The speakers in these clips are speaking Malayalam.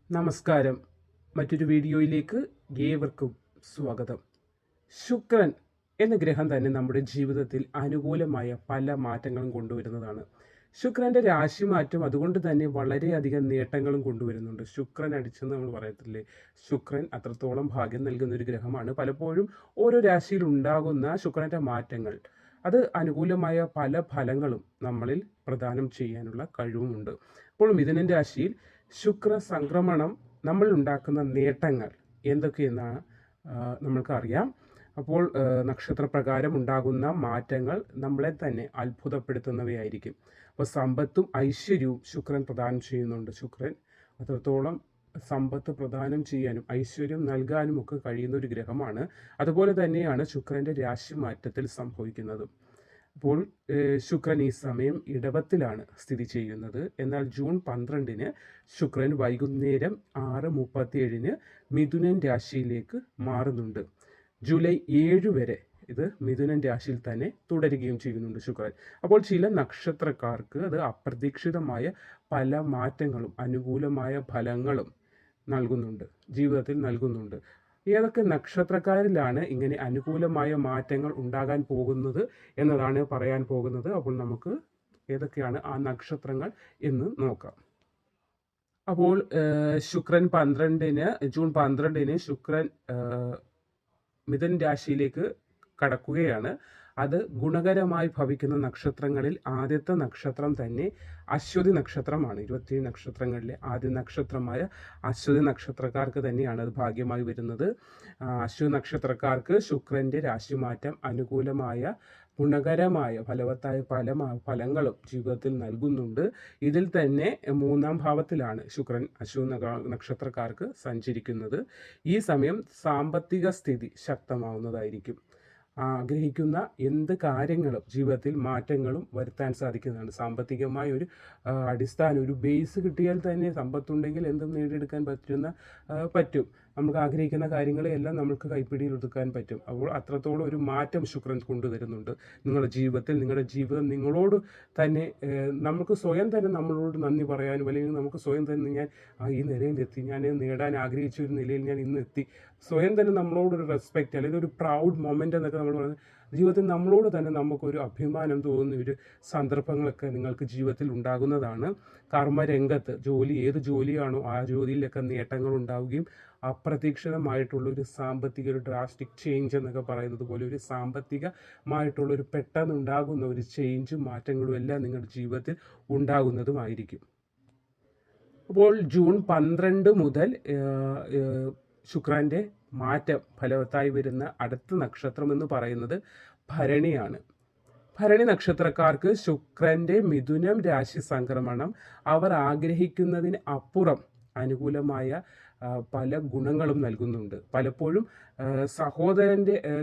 നമസ്കാരം. മറ്റൊരു വീഡിയോയിലേക്ക് ഏവർക്കും സ്വാഗതം. ശുക്രൻ എന്ന ഗ്രഹം തന്നെ നമ്മുടെ ജീവിതത്തിൽ അനുകൂലമായ പല മാറ്റങ്ങളും കൊണ്ടുവരുന്നതാണ്. ശുക്രന്റെ രാശിമാറ്റം അതുകൊണ്ട് തന്നെ വളരെയധികം നേട്ടങ്ങളും കൊണ്ടുവരുന്നുണ്ട്. ശുക്രൻ അടിച്ചെന്ന് നമ്മൾ പറയത്തില്ലേ, ശുക്രൻ അത്രത്തോളം ഭാഗ്യം നൽകുന്ന ഒരു ഗ്രഹമാണ്. പലപ്പോഴും ഓരോ രാശിയിൽ ഉണ്ടാകുന്ന ശുക്രന്റെ മാറ്റങ്ങൾ അത് അനുകൂലമായ പല ഫലങ്ങളും നമ്മളിൽ പ്രദാനം ചെയ്യാനുള്ള കഴിവുമുണ്ട്. അപ്പോൾ മിഥുനൻ രാശിയിൽ ശുക്ര സംക്രമണം നമ്മൾ ഉണ്ടാക്കുന്ന നേട്ടങ്ങൾ എന്തൊക്കെയെന്നാണ് നമ്മൾക്കറിയാം. അപ്പോൾ നക്ഷത്രപ്രകാരം ഉണ്ടാകുന്ന മാറ്റങ്ങൾ നമ്മളെ തന്നെ അത്ഭുതപ്പെടുത്തുന്നവയായിരിക്കും. അപ്പോൾ സമ്പത്തും ഐശ്വര്യവും ശുക്രൻ പ്രദാനം ചെയ്യുന്നുണ്ട്. ശുക്രൻ അത്രത്തോളം സമ്പത്ത് പ്രദാനം ചെയ്യാനും ഐശ്വര്യം നൽകാനും ഒക്കെ കഴിയുന്ന ഒരു ഗ്രഹമാണ്. അതുപോലെ തന്നെയാണ് ശുക്രന്റെ രാശിമാറ്റത്തിൽ സംഭവിക്കുന്നത്. അപ്പോൾ ശുക്രൻ ഈ സമയം ഇടവത്തിലാണ് സ്ഥിതി ചെയ്യുന്നത്. എന്നാൽ ജൂൺ 12-ന് ശുക്രൻ വൈകുന്നേരം 6:37-ന് മിഥുനൻ രാശിയിലേക്ക് മാറുന്നുണ്ട്. ജൂലൈ 7 വരെ ഇത് മിഥുനൻ രാശിയിൽ തന്നെ തുടരുകയും ചെയ്യുന്നുണ്ട് ശുക്രൻ. അപ്പോൾ ചില നക്ഷത്രക്കാർക്ക് അത് അപ്രതീക്ഷിതമായ പല മാറ്റങ്ങളും അനുകൂലമായ ഫലങ്ങളും ജീവിതത്തിൽ നൽകുന്നുണ്ട്. ഏതൊക്കെ നക്ഷത്രക്കാരിലാണ് ഇങ്ങനെ അനുകൂലമായ മാറ്റങ്ങൾ ഉണ്ടാകാൻ പോകുന്നത് എന്നതാണ് പറയാൻ പോകുന്നത്. അപ്പോൾ നമുക്ക് ഏതൊക്കെയാണ് ആ നക്ഷത്രങ്ങൾ എന്ന് നോക്കാം. അപ്പോൾ ജൂൺ 12-ന് ശുക്രൻ മിഥുൻ രാശിയിലേക്ക് കടക്കുകയാണ്. അത് ഗുണകരമായി ഭവിക്കുന്ന നക്ഷത്രങ്ങളിൽ ആദ്യത്തെ നക്ഷത്രം തന്നെ അശ്വതി നക്ഷത്രമാണ്. 27 നക്ഷത്രങ്ങളിലെ ആദ്യ നക്ഷത്രമായ അശ്വതി നക്ഷത്രക്കാർക്ക് തന്നെയാണ് അത് ഭാഗ്യമായി വരുന്നത്. അശ്വതി നക്ഷത്രക്കാർക്ക് ശുക്രന്റെ രാശിമാറ്റം അനുകൂലമായ ഗുണകരമായ ഫലവത്തായ ഫലങ്ങളും ജീവിതത്തിൽ നൽകുന്നുണ്ട്. ഇതിൽ തന്നെ 3-ാം ഭാവത്തിലാണ് ശുക്രൻ അശ്വതി നക്ഷത്രക്കാർക്ക് സഞ്ചരിക്കുന്നത്. ഈ സമയം സാമ്പത്തിക സ്ഥിതി ശക്തമാവുന്നതായിരിക്കും. ആഗ്രഹിക്കുന്ന എന്ത് കാര്യങ്ങളും ജീവിതത്തിൽ മാറ്റങ്ങളും വരുത്താൻ സാധിക്കുന്നതാണ്. സാമ്പത്തികമായ ഒരു അടിസ്ഥാനം, ഒരു ബേസ് കിട്ടിയാൽ തന്നെ സമ്പത്തുണ്ടെങ്കിൽ എന്തും നേടിയെടുക്കാൻ പറ്റും. നമുക്ക് ആഗ്രഹിക്കുന്ന കാര്യങ്ങളെല്ലാം നമുക്ക് കൈപ്പിടിയിൽ ഒതുക്കാൻ പറ്റും. അപ്പോൾ അത്രത്തോളം ഒരു മാറ്റം ശുക്രൻ കൊണ്ടുവരുന്നുണ്ട് നിങ്ങളുടെ ജീവിതത്തിൽ. നിങ്ങളുടെ ജീവിതം നിങ്ങളോട് തന്നെ നമുക്ക് സ്വയം തന്നെ നമ്മളോട് നന്ദി പറയാനും, അല്ലെങ്കിൽ നമുക്ക് സ്വയം തന്നെ ഞാൻ ഈ നിലയിലെത്തി, ഞാൻ നേടാൻ ആഗ്രഹിച്ച ഒരു നിലയിൽ ഞാൻ ഇന്ന് എത്തി, സ്വയം തന്നെ നമ്മളോടൊരു റെസ്പെക്റ്റ് അല്ലെങ്കിൽ ഒരു പ്രൗഡ് മൊമെൻ്റ് എന്നൊക്കെ നമ്മൾ പറയുന്നത്, ജീവിതത്തിൽ നമ്മളോട് തന്നെ നമുക്കൊരു അഭിമാനം തോന്നുന്ന ഒരു സന്ദർഭങ്ങളൊക്കെ നിങ്ങൾക്ക് ജീവിതത്തിൽ ഉണ്ടാകുന്നതാണ്. കർമ്മരംഗത്ത് ഏത് ജോലിയാണോ ആ ജോലിയിലൊക്കെ നേട്ടങ്ങൾ ഉണ്ടാവുകയും അപ്രതീക്ഷിതമായിട്ടുള്ളൊരു ഒരു ഡ്രാസ്റ്റിക് ചേഞ്ച് എന്നൊക്കെ പറയുന്നത് പോലെ ഒരു സാമ്പത്തികമായിട്ടുള്ളൊരു പെട്ടെന്നുണ്ടാകുന്ന ഒരു ചേഞ്ചും മാറ്റങ്ങളും എല്ലാം നിങ്ങളുടെ ജീവിതത്തിൽ ഉണ്ടാകുന്നതുമായിരിക്കും. അപ്പോൾ ജൂൺ 12 മുതൽ ശുക്രന്റെ മാറ്റം ഫലവത്തായി വരുന്ന അടുത്ത നക്ഷത്രം എന്ന് പറയുന്നത് ഭരണിയാണ്. ഭരണി നക്ഷത്രക്കാർക്ക് ശുക്രന്റെ മിഥുനം രാശി സംക്രമണം അവർ ആഗ്രഹിക്കുന്നതിന് അപ്പുറം അനുകൂലമായ പല ഗുണങ്ങളും നൽകുന്നുണ്ട്. പലപ്പോഴും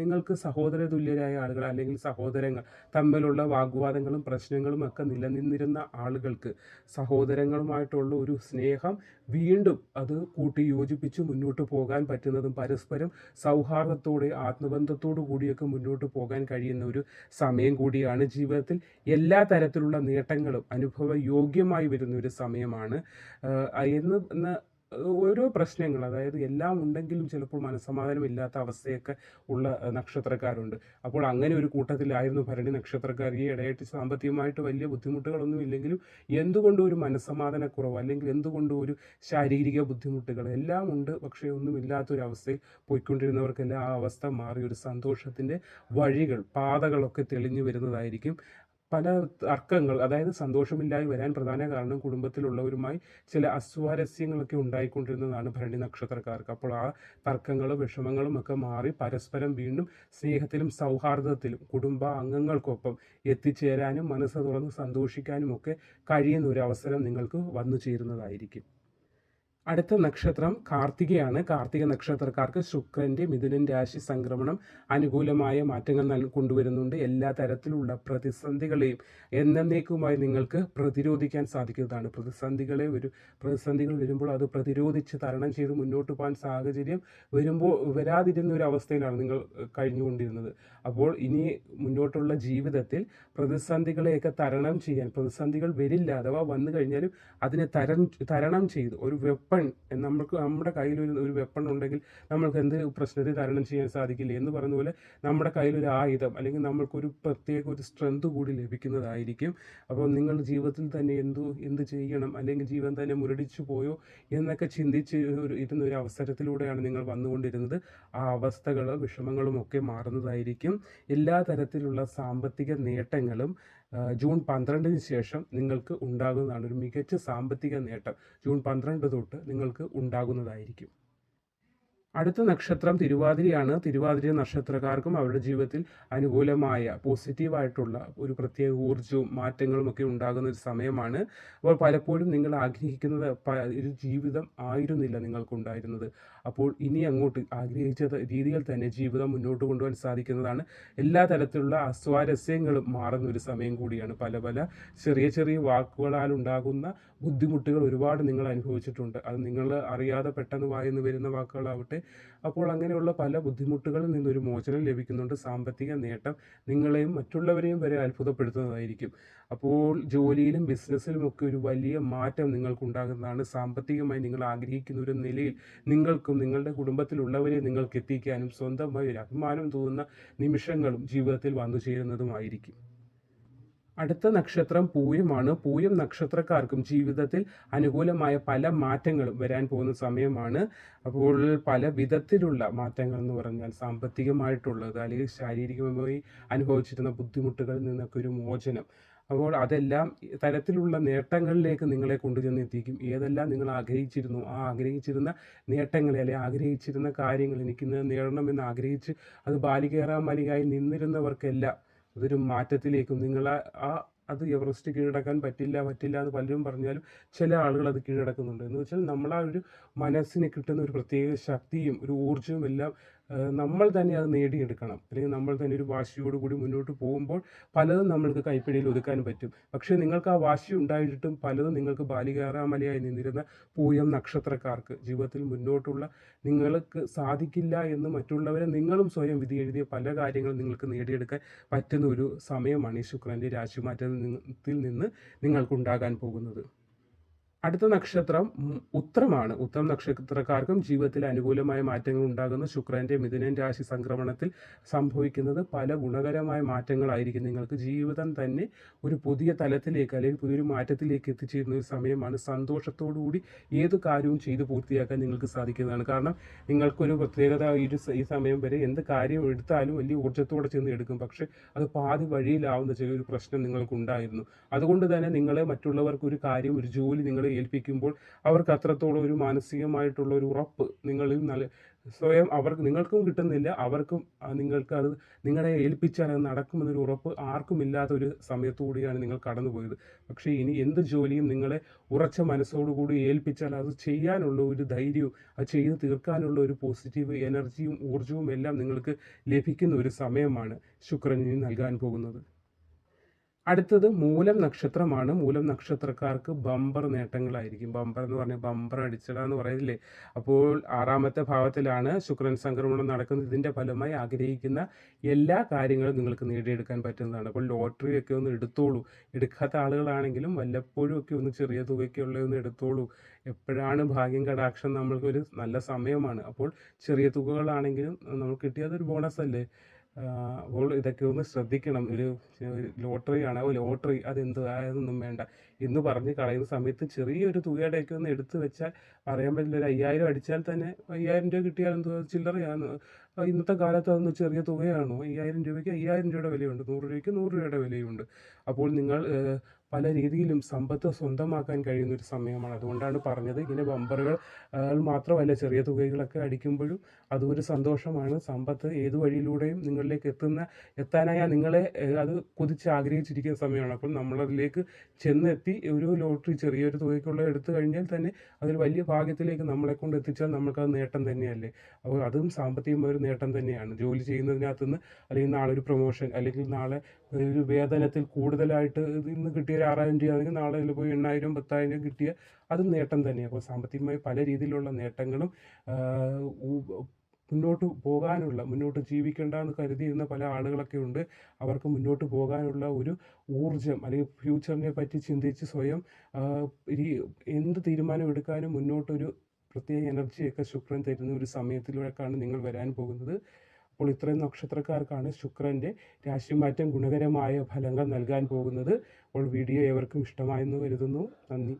നിങ്ങൾക്ക് സഹോദര തുല്യരായ ആളുകൾ അല്ലെങ്കിൽ സഹോദരങ്ങൾ തമ്മിലുള്ള വാഗ്വാദങ്ങളും പ്രശ്നങ്ങളും ഒക്കെ നിലനിന്നിരുന്ന ആളുകൾക്ക് സഹോദരങ്ങളുമായിട്ടുള്ള ഒരു സ്നേഹം വീണ്ടും അത് കൂട്ടി യോജിപ്പിച്ച് മുന്നോട്ട് പോകാൻ പറ്റുന്നതും പരസ്പരം സൗഹാർദ്ദത്തോടെ ആത്മബന്ധത്തോടു കൂടിയൊക്കെ മുന്നോട്ട് പോകാൻ കഴിയുന്ന ഒരു സമയം കൂടിയാണ്. ജീവിതത്തിൽ എല്ലാ തരത്തിലുള്ള നേട്ടങ്ങളും അനുഭവയോഗ്യമായി വരുന്ന ഒരു സമയമാണ്. ഓരോ പ്രശ്നങ്ങൾ, അതായത് എല്ലാം ഉണ്ടെങ്കിലും ചിലപ്പോൾ മനസ്സമാധാനമില്ലാത്ത അവസ്ഥയൊക്കെ ഉള്ള നക്ഷത്രക്കാരുണ്ട്. അപ്പോൾ അങ്ങനെ ഒരു കൂട്ടത്തിലായിരുന്നു ഭരണി നക്ഷത്രക്കാർ. ഈ ഇടയായിട്ട് സാമ്പത്തികമായിട്ട് വലിയ ബുദ്ധിമുട്ടുകളൊന്നും ഇല്ലെങ്കിലും എന്തുകൊണ്ടും ഒരു മനസ്സമാധാനക്കുറവ് അല്ലെങ്കിൽ എന്തുകൊണ്ടും ഒരു ശാരീരിക ബുദ്ധിമുട്ടുകൾ എല്ലാം ഉണ്ട്. പക്ഷേ ഒന്നുമില്ലാത്തൊരവസ്ഥയിൽ പോയിക്കൊണ്ടിരുന്നവർക്കെല്ലാം ആ അവസ്ഥ മാറി ഒരു സന്തോഷത്തിൻ്റെ പാതകളൊക്കെ തെളിഞ്ഞു വരുന്നതായിരിക്കും. പല തർക്കങ്ങൾ, അതായത് സന്തോഷമില്ലാതെ വരാൻ പ്രധാന കാരണം കുടുംബത്തിലുള്ളവരുമായി ചില അസ്വാരസ്യങ്ങളൊക്കെ ഉണ്ടായിക്കൊണ്ടിരുന്നതാണ് ഭരണി നക്ഷത്രക്കാർക്ക്. അപ്പോൾ ആ തർക്കങ്ങളും വിഷമങ്ങളും ഒക്കെ മാറി പരസ്പരം വീണ്ടും സ്നേഹത്തിലും സൗഹാർദ്ദത്തിലും കുടുംബ അംഗങ്ങൾക്കൊപ്പം എത്തിച്ചേരാനും മനസ്സ് തുറന്ന് സന്തോഷിക്കാനും ഒക്കെ കഴിയുന്ന ഒരു അവസരം നിങ്ങൾക്ക് വന്നു ചേരുന്നതായിരിക്കും. അടുത്ത നക്ഷത്രം കാർത്തികയാണ്. കാർത്തിക നക്ഷത്രക്കാർക്ക് ശുക്രന്റെ മിഥുനൻ രാശി സംക്രമണം അനുകൂലമായ മാറ്റങ്ങൾ കൊണ്ടുവരുന്നുണ്ട്. എല്ലാ തരത്തിലുള്ള പ്രതിസന്ധികളെയും എന്നേക്കുമായി നിങ്ങൾക്ക് പ്രതിരോധിക്കാൻ സാധിക്കുന്നതാണ്. പ്രതിസന്ധികൾ വരുമ്പോൾ അത് പ്രതിരോധിച്ച് തരണം ചെയ്ത് മുന്നോട്ട് പോകാൻ സാഹചര്യം വരാതിരുന്ന ഒരു അവസ്ഥയിലാണ് നിങ്ങൾ കഴിഞ്ഞുകൊണ്ടിരുന്നത്. അപ്പോൾ ഇനി മുന്നോട്ടുള്ള ജീവിതത്തിൽ പ്രതിസന്ധികളെയൊക്കെ തരണം ചെയ്യാൻ, പ്രതിസന്ധികൾ വരില്ല, അഥവാ വന്നു കഴിഞ്ഞാലും അതിനെ തരണം ചെയ്ത് ഒരു വെപ്പൺ, നമ്മുടെ കയ്യിൽ ഒരു വെപ്പൺ ഉണ്ടെങ്കിൽ നമ്മൾക്ക് എന്ത് പ്രശ്നത്തെ തരണം ചെയ്യാൻ സാധിക്കില്ല എന്ന് പറയുന്ന പോലെ നമ്മുടെ കയ്യിലൊരു ആയുധം അല്ലെങ്കിൽ നമ്മൾക്കൊരു പ്രത്യേക ഒരു സ്ട്രെങ്ത് കൂടി ലഭിക്കുന്നതായിരിക്കും. അപ്പോൾ നിങ്ങൾ ജീവിതത്തിൽ തന്നെ എന്ത് ചെയ്യണം, അല്ലെങ്കിൽ ജീവിതം തന്നെ മുരടിച്ചു പോയോ എന്നൊക്കെ ചിന്തിച്ച് ഇരുന്ന ഒരു അവസരത്തിലൂടെയാണ് നിങ്ങൾ വന്നുകൊണ്ടിരുന്നത്. ആ അവസ്ഥകളും വിഷമങ്ങളും ഒക്കെ മാറുന്നതായിരിക്കും. എല്ലാ തരത്തിലുള്ള സാമ്പത്തിക നേട്ടങ്ങളും ജൂൺ 12-ന് ശേഷം നിങ്ങൾക്ക് ഉണ്ടാകുന്നതാണ്. ഒരു മികച്ച സാമ്പത്തിക നേട്ടം ജൂൺ 12 തൊട്ട് നിങ്ങൾക്ക് ഉണ്ടാകുന്നതായിരിക്കും. അടുത്ത നക്ഷത്രം തിരുവാതിരയാണ്. തിരുവാതിര നക്ഷത്രക്കാർക്കും അവരുടെ ജീവിതത്തിൽ അനുകൂലമായ പോസിറ്റീവായിട്ടുള്ള ഒരു പ്രത്യേക ഊർജ്ജവും മാറ്റങ്ങളും ഒക്കെ ഉണ്ടാകുന്ന ഒരു സമയമാണ്. അപ്പോൾ പലപ്പോഴും നിങ്ങൾ ആഗ്രഹിക്കുന്നത് ഒരു ജീവിതം ആയിരുന്നില്ല നിങ്ങൾക്കുണ്ടായിരുന്നത്. അപ്പോൾ ഇനി അങ്ങോട്ട് ആഗ്രഹിച്ച രീതിയിൽ തന്നെ ജീവിതം മുന്നോട്ട് കൊണ്ടുപോകാൻ സാധിക്കുന്നതാണ്. എല്ലാ തരത്തിലുള്ള അസ്വാരസ്യങ്ങളും മാറുന്ന ഒരു സമയം കൂടിയാണ്. പല പല ചെറിയ ചെറിയ വാക്കുകളാൽ ഉണ്ടാകുന്ന ബുദ്ധിമുട്ടുകൾ ഒരുപാട് നിങ്ങൾ അനുഭവിച്ചിട്ടുണ്ട്. അത് നിങ്ങൾ അറിയാതെ പെട്ടെന്ന് വായിന്ന് വരുന്ന വാക്കുകളാവട്ടെ. അപ്പോൾ അങ്ങനെയുള്ള പല ബുദ്ധിമുട്ടുകളിൽ നിന്നൊരു മോചനം ലഭിക്കുന്നുണ്ട്. സാമ്പത്തിക നേട്ടം നിങ്ങളെയും മറ്റുള്ളവരെയും വരെ അത്ഭുതപ്പെടുത്തുന്നതായിരിക്കും. അപ്പോൾ ജോലിയിലും ബിസിനസ്സിലും ഒക്കെ ഒരു വലിയ മാറ്റം നിങ്ങൾക്കുണ്ടാകുന്നതാണ്. സാമ്പത്തികമായി നിങ്ങൾ ആഗ്രഹിക്കുന്ന ഒരു നിലയിൽ നിങ്ങൾക്കും നിങ്ങളുടെ കുടുംബത്തിലുള്ളവരെ നിങ്ങൾക്ക് എത്തിക്കാനും സ്വന്തമായി ഒരു അഭിമാനം തോന്നുന്ന നിമിഷങ്ങളും ജീവിതത്തിൽ വന്നു ചേരുന്നതുമായിരിക്കും. അടുത്ത നക്ഷത്രം പൂയമാണ്. പൂയം നക്ഷത്രക്കാർക്കും ജീവിതത്തിൽ അനുകൂലമായ പല മാറ്റങ്ങളും വരാൻ പോകുന്ന സമയമാണ്. അപ്പോൾ പല വിധത്തിലുള്ള മാറ്റങ്ങൾ എന്ന് പറഞ്ഞാൽ സാമ്പത്തികമായിട്ടുള്ളത് അല്ലെങ്കിൽ ശാരീരികമായി അനുഭവിച്ചിരുന്ന ബുദ്ധിമുട്ടുകളിൽ നിന്നൊക്കെ ഒരു മോചനം. അപ്പോൾ അതെല്ലാം തരത്തിലുള്ള നേട്ടങ്ങളിലേക്ക് നിങ്ങളെ കൊണ്ടുചെന്നെത്തിക്കും. ഏതെല്ലാം നിങ്ങൾ ആഗ്രഹിച്ചിരുന്നു, ആ ആഗ്രഹിച്ചിരുന്ന നേട്ടങ്ങളെ അല്ലെങ്കിൽ ആഗ്രഹിച്ചിരുന്ന കാര്യങ്ങൾ എനിക്കിന്ന് നേടണമെന്ന് ആഗ്രഹിച്ച് അത് ബാലികേറാമലയായി നിന്നിരുന്നവർക്കെല്ലാം അതൊരു മാറ്റത്തിലേക്കും അത് എവറസ്റ്റ് കീഴടക്കാൻ പറ്റില്ല എന്ന് പലരും പറഞ്ഞാലും ചില ആളുകൾ അത് കീഴടക്കുന്നുണ്ട്. എന്ന് വെച്ചാൽ നമ്മൾ ആ ഒരു മനസ്സിന് കിട്ടുന്ന ഒരു പ്രത്യേക ശക്തിയും ഒരു ഊർജ്ജവും എല്ലാം നമ്മൾ തന്നെ അത് നേടിയെടുക്കണം. അല്ലെങ്കിൽ നമ്മൾ തന്നെ ഒരു വാശിയോടുകൂടി മുന്നോട്ട് പോകുമ്പോൾ പലതും നമ്മൾക്ക് കൈപ്പിടിയിൽ ഒതുക്കാൻ പറ്റും. പക്ഷേ നിങ്ങൾക്ക് ആ വാശി ഉണ്ടായിട്ടും പലതും നിങ്ങൾക്ക് ബാലികേറാമലയായി നിന്നിരുന്ന പൂയം നക്ഷത്രക്കാർക്ക് ജീവിതത്തിൽ മുന്നോട്ടുള്ള നിങ്ങൾക്ക് സാധിക്കില്ല എന്ന് മറ്റുള്ളവരെ നിങ്ങളും സ്വയം വിധി എഴുതിയ പല കാര്യങ്ങളും നിങ്ങൾക്ക് നേടിയെടുക്കാൻ പറ്റുന്ന ഒരു സമയമാണ് ഈ ശുക്രൻ്റെ രാശിമാറ്റത്തിൽ നിന്ന് നിങ്ങൾക്കുണ്ടാകാൻ പോകുന്നത്. അടുത്ത നക്ഷത്രം ഉത്രമാണ്. ഉത്രം നക്ഷത്രക്കാർക്കും ജീവിതത്തിൽ അനുകൂലമായ മാറ്റങ്ങൾ ഉണ്ടാകുന്ന ശുക്രൻ്റെ മിഥുനൻ രാശി സംക്രമണത്തിൽ സംഭവിക്കുന്നത് പല ഗുണകരമായ മാറ്റങ്ങളായിരിക്കും. നിങ്ങൾക്ക് ജീവിതം തന്നെ ഒരു പുതിയ തലത്തിലേക്ക് അല്ലെങ്കിൽ പുതിയൊരു മാറ്റത്തിലേക്ക് എത്തിച്ചേരുന്ന ഒരു സമയമാണ്. സന്തോഷത്തോടുകൂടി ഏത് കാര്യവും ചെയ്ത് പൂർത്തിയാക്കാൻ നിങ്ങൾക്ക് സാധിക്കുന്നതാണ്. കാരണം നിങ്ങൾക്കൊരു പ്രത്യേകത ഈ സമയം വരെ എന്ത് കാര്യം എടുത്താലും വലിയ ഊർജ്ജത്തോടെ ചെന്ന് എടുക്കും. പക്ഷേ അത് പാതി വഴിയിലാവുന്ന ചെറിയൊരു പ്രശ്നം നിങ്ങൾക്കുണ്ടായിരുന്നു. അതുകൊണ്ട് തന്നെ നിങ്ങളെ മറ്റുള്ളവർക്ക് ഒരു കാര്യം ഒരു ജോലി നിങ്ങളെ ഏൽപ്പിക്കുമ്പോൾ അവർക്ക് അത്രത്തോളം ഒരു മാനസികമായിട്ടുള്ള ഒരു ഉറപ്പ് നിങ്ങളിൽ സ്വയം നിങ്ങൾക്കും കിട്ടുന്നില്ല, അവർക്കും നിങ്ങൾക്ക് അത് നിങ്ങളെ ഏൽപ്പിച്ചാൽ അത് നടക്കുമെന്നൊരു ഉറപ്പ് ആർക്കും ഇല്ലാത്ത ഒരു സമയത്തുകൂടിയാണ് നിങ്ങൾ കടന്നുപോയത്. പക്ഷേ ഇനി എന്ത് ജോലിയും നിങ്ങളെ ഉറച്ച മനസ്സോടുകൂടി ഏൽപ്പിച്ചാൽ അത് ചെയ്യാനുള്ള ഒരു ധൈര്യവും അത് ചെയ്ത് തീർക്കാനുള്ള ഒരു പോസിറ്റീവ് എനർജിയും ഊർജ്ജവും എല്ലാം നിങ്ങൾക്ക് ലഭിക്കുന്ന ഒരു സമയമാണ് ശുക്രന് നൽകാൻ പോകുന്നത്. അടുത്തത് മൂലം നക്ഷത്രമാണ്. മൂലം നക്ഷത്രക്കാർക്ക് ബമ്പർ നേട്ടങ്ങളായിരിക്കും. ബമ്പർ എന്ന് പറഞ്ഞാൽ ബമ്പർ അടിച്ചട എന്ന് പറയില്ലേ. അപ്പോൾ 6-ാമത്തെ ഭാവത്തിലാണ് ശുക്രൻ സംക്രമണം നടക്കുന്നത്. ഇതിൻ്റെ ഫലമായി ആഗ്രഹിക്കുന്ന എല്ലാ കാര്യങ്ങളും നിങ്ങൾക്ക് നേടിയെടുക്കാൻ പറ്റുന്നതാണ്. അപ്പോൾ ലോട്ടറി ഒക്കെ ഒന്ന് എടുത്തോളൂ. എടുക്കാത്ത ആളുകളാണെങ്കിലും വല്ലപ്പോഴും ഒക്കെ ഒന്ന് ചെറിയ തുകയ്ക്കുള്ള ഒന്ന് എടുത്തോളൂ. എപ്പോഴാണ് ഭാഗ്യം കടാക്ഷം നമ്മൾക്കൊരു നല്ല സമയമാണ്. അപ്പോൾ ചെറിയ തുകകളാണെങ്കിലും നമുക്ക് കിട്ടിയതൊരു ബോണസ് അല്ലേ. അപ്പോൾ ഇതൊക്കെ ഒന്ന് ശ്രദ്ധിക്കണം. ഒരു ലോട്ടറിയാണ്, ലോട്ടറി അതൊന്നും വേണ്ട എന്ന് പറഞ്ഞ് കളയുന്ന സമയത്ത് ചെറിയൊരു തുകയുടെയൊക്കെ ഒന്ന് എടുത്തു വെച്ചാൽ പറയാൻ പറ്റില്ല. ഒരു 5000 അടിച്ചാൽ തന്നെ 5000 രൂപ കിട്ടിയാൽ എന്തോ ചില്ലറയാണ്. ഇന്നത്തെ കാലത്ത് അതൊന്നും ചെറിയ തുകയാണോ? 5000 രൂപയ്ക്ക് 5000 രൂപയുടെ വിലയുണ്ട്, 100 രൂപയ്ക്ക് 100 രൂപയുടെ വിലയുണ്ട്. അപ്പോൾ നിങ്ങൾ പല രീതിയിലും സമ്പത്ത് സ്വന്തമാക്കാൻ കഴിയുന്ന ഒരു സമയമാണ്. അതുകൊണ്ടാണ് പറഞ്ഞത് ഇങ്ങനെ ബമ്പറുകൾ മാത്രമല്ല ചെറിയ തുകകളൊക്കെ അടിക്കുമ്പോഴും അതൊരു സന്തോഷമാണ്. സമ്പത്ത് ഏത് വഴിയിലൂടെയും നിങ്ങളിലേക്ക് എത്താനായി നിങ്ങളെ അത് കൊതിച്ച് ആഗ്രഹിച്ചിരിക്കുന്ന സമയമാണ്. അപ്പോൾ നമ്മളതിലേക്ക് ചെന്നെത്തി ഒരു ലോട്ടറി ചെറിയൊരു തുകയ്ക്കുള്ള എടുത്തു കഴിഞ്ഞാൽ തന്നെ അതൊരു വലിയ ഭാഗ്യത്തിലേക്ക് നമ്മളെ കൊണ്ട് എത്തിച്ചാൽ നമുക്കത് നേട്ടം തന്നെയല്ലേ. അപ്പോൾ അതും സാമ്പത്തികമായ ഒരു നേട്ടം തന്നെയാണ്. ജോലി ചെയ്യുന്നതിനകത്തുനിന്ന് അല്ലെങ്കിൽ നാളെ ഒരു പ്രൊമോഷൻ അല്ലെങ്കിൽ നാളെ ഒരു വേതനത്തിൽ കൂടുതലായിട്ട് ഇന്ന് കിട്ടിയ 6000 രൂപ ആണെങ്കിൽ നാളെ പോയി 8000 10,000 കിട്ടിയ അതും നേട്ടം തന്നെയാണ്. അപ്പോൾ സാമ്പത്തികമായി പല രീതിയിലുള്ള നേട്ടങ്ങളും മുന്നോട്ട് ജീവിക്കേണ്ട എന്ന് കരുതിയിരുന്ന പല ആളുകളൊക്കെ ഉണ്ട്. അവർക്ക് മുന്നോട്ട് പോകാനുള്ള ഒരു ഊർജ്ജം അല്ലെങ്കിൽ ഫ്യൂച്ചറിനെ പറ്റി ചിന്തിച്ച് സ്വയം ഈ എന്ത് തീരുമാനം എടുക്കാനും മുന്നോട്ടൊരു പ്രത്യേക എനർജിയൊക്കെ ശുക്രൻ തരുന്ന ഒരു സമയത്തിലേക്കാണ് നിങ്ങൾ വരാൻ പോകുന്നത്. അപ്പോൾ ഇത്രയും നക്ഷത്രക്കാർക്കാണ് ശുക്രൻ്റെ രാശിമാറ്റം ഗുണകരമായ ഫലങ്ങൾ നൽകാൻ പോകുന്നത്. അപ്പോൾ വീഡിയോ ഏവർക്കും ഇഷ്ടമായെന്ന് കരുതുന്നു. നന്ദി.